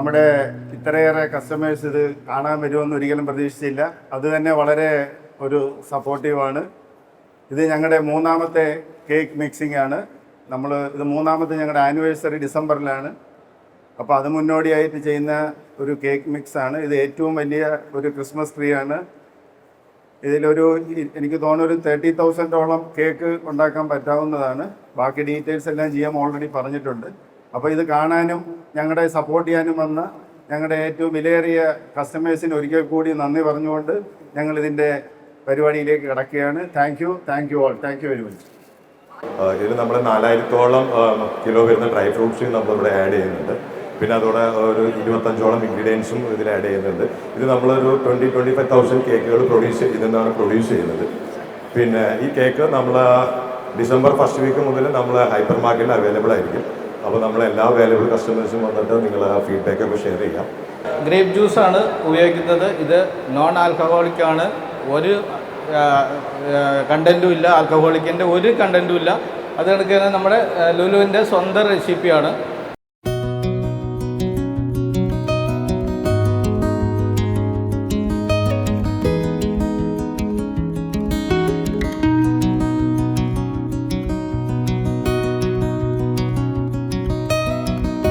നമ്മുടെ ഇത്രയേറെ കസ്റ്റമേഴ്സ് ഇത് കാണാൻ വരുമെന്ന് ഒരിക്കലും പ്രതീക്ഷിച്ചില്ല. അത് തന്നെ വളരെ ഒരു സപ്പോർട്ടീവാണ്. ഇത് ഞങ്ങളുടെ മൂന്നാമത്തെ കേക്ക് മിക്സിംഗ് ആണ്. ഇത് മൂന്നാമത്തെ ഞങ്ങളുടെ ആനിവേഴ്സറി ഡിസംബറിലാണ്. അപ്പോൾ അത് മുന്നോടിയായിട്ട് ചെയ്യുന്ന ഒരു കേക്ക് മിക്സാണ്. ഇത് ഏറ്റവും വലിയ ഒരു ക്രിസ്മസ് ട്രീ ആണ്. എനിക്ക് തോന്നുന്നു ഒരു 30,000ഓളം കേക്ക് ഉണ്ടാക്കാൻ പറ്റാവുന്നതാണ്. ബാക്കി ഡീറ്റെയിൽസ് എല്ലാം GM ഓൾറെഡി പറഞ്ഞിട്ടുണ്ട്. അപ്പോൾ ഇത് കാണാനും ഞങ്ങളെ സപ്പോർട്ട് ചെയ്യാനും വന്ന ഞങ്ങളുടെ ഏറ്റവും വിലയേറിയ കസ്റ്റമേഴ്സിന് ഒരിക്കൽ കൂടി നന്ദി പറഞ്ഞുകൊണ്ട് ഞങ്ങളിതിൻ്റെ പരിപാടിയിലേക്ക് കിടക്കുകയാണ്. Thank you all. Thank you very much. ഇതിൽ നമ്മൾ 4000ഓളം കിലോ വരുന്ന ഡ്രൈ ഫ്രൂട്ട്സും നമ്മളിവിടെ ആഡ് ചെയ്യുന്നുണ്ട്. പിന്നെ അതോടെ ഒരു 25ഓളം ഇൻഗ്രീഡിയൻസും ഇതിൽ ആഡ് ചെയ്യുന്നുണ്ട്. ഇത് നമ്മളൊരു 25,000 കേക്കുകൾ ഇതിന്നാണ് പ്രൊഡ്യൂസ് ചെയ്യുന്നത്. പിന്നെ ഈ കേക്ക് നമ്മൾ ഡിസംബർ ഫസ്റ്റ് വീക്ക് മുതൽ നമ്മൾ ഹൈപ്പർ മാർക്കറ്റിൽ അവൈലബിൾ ആയിരിക്കും. അപ്പോൾ നമ്മൾ എല്ലാ അവൈലബിൾ കസ്റ്റമേഴ്സും വന്നിട്ട് നിങ്ങൾ ഫീഡ്ബാക്കൊക്കെ ഷെയർ ചെയ്യാം. ഗ്രേപ്പ് ജ്യൂസാണ് ഉപയോഗിക്കുന്നത്. ഇത് നോൺ ആൽക്കഹോളിക് ആണ്. ഒരു കണ്ടൻറ്റും ഇല്ല, ആൽക്കഹോളിക്കിൻ്റെ ഒരു കണ്ടൻറ്റും ഇല്ല. അത് കണക്ക് തന്നെ നമ്മുടെ ലുലുവിൻ്റെ സ്വന്തം റെസിപ്പിയാണ്.